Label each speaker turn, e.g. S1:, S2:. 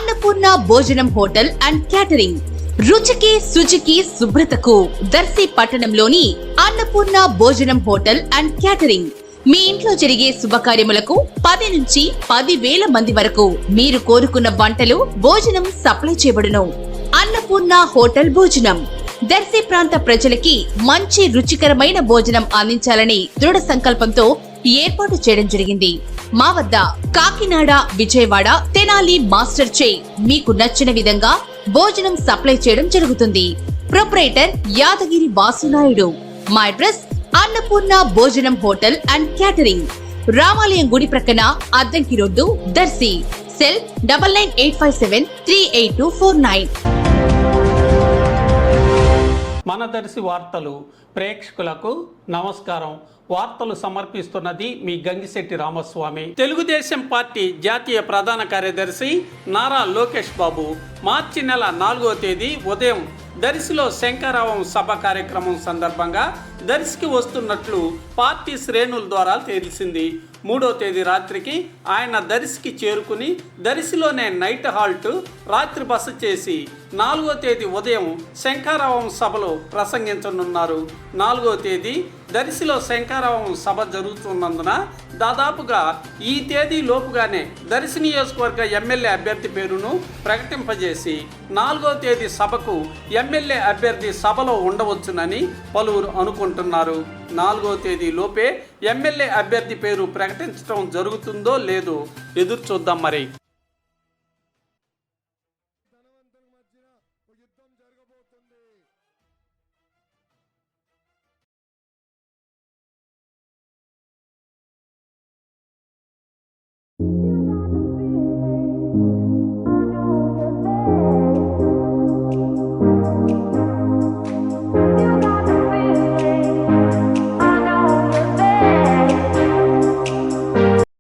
S1: అన్నపూర్ణ భోజనం hotel and catering. రుచికి శుచికి శుభ్రతకు దర్శి పట్టణంలోని అన్నపూర్ణ భోజనం హోటల్ అండ్ క్యాటరింగ్. మీ ఇంట్లో జరిగే శుభకార్యములకు 10 నుంచి 10,000 మంది వరకు మీరు కోరుకున్న వంటలు భోజనం సప్లై చేయబడును. అన్నపూర్ణ హోటల్ భోజనం దర్శి ప్రాంత ప్రజలకి మంచి రుచికరమైన భోజనం అందించాలని దృఢ సంకల్పంతో ఏర్పాటు చేయడం జరిగింది. మా వద్ద కాకినాడ, విజయవాడ, తెనాలి మాస్టర్ చే మీకు నచ్చిన విధంగా భోజనం సప్లై చేయడం జరుగుతుంది. ప్రొపరేటర్ యాదగిరి వాసునాయుడు. మా అడ్రస్ అన్నపూర్ణ భోజనం హోటల్ అండ్ క్యాటరింగ్, రామాలయం గుడి ప్రక్కన, అద్దంకి రోడ్డు, దర్శి. సెల్ 9985738249.
S2: మన దర్శి వార్తలు ప్రేక్షకులకు నమస్కారం. వార్తలు సమర్పిస్తున్నది మీ గంగిశెట్టి రామస్వామి. తెలుగుదేశం పార్టీ జాతీయ ప్రధాన కార్యదర్శి నారా లోకేష్ బాబు మార్చి నెల 4వ తేదీ ఉదయం దర్శిలో శంకరావం సభ కార్యక్రమం సందర్భంగా దర్శికి వస్తున్నట్లు పార్టీ శ్రేణుల ద్వారా తెలిసింది. 3వ తేదీ రాత్రికి ఆయన దర్శికి చేరుకుని దర్శిలోనే నైట్ హాల్ట్, రాత్రి బస చేసి 4వ తేదీ ఉదయం శంకరావం సభలో ప్రసంగించనున్నారు. 4వ తేదీ దర్శిలో శంకరావం సభ జరుగుతున్నందున దాదాపుగా ఈ తేదీ లోపుగానే దర్శి నియోజకవర్గ ఎమ్మెల్యే అభ్యర్థి పేరును ప్రకటింపజేసి 4వ తేదీ సభకు ఎమ్మెల్యే అభ్యర్థి సభలో ఉండవచ్చునని పలువురు అనుకుంటున్నారు. 4వ తేదీ లోపే ఎమ్మెల్యే అభ్యర్థి పేరు ప్రకటించడం జరుగుతుందో లేదో ఎదురు చూద్దాం. మరి
S3: ధనవంతుల మధ్యన యుద్ధం జరగబోతుంది.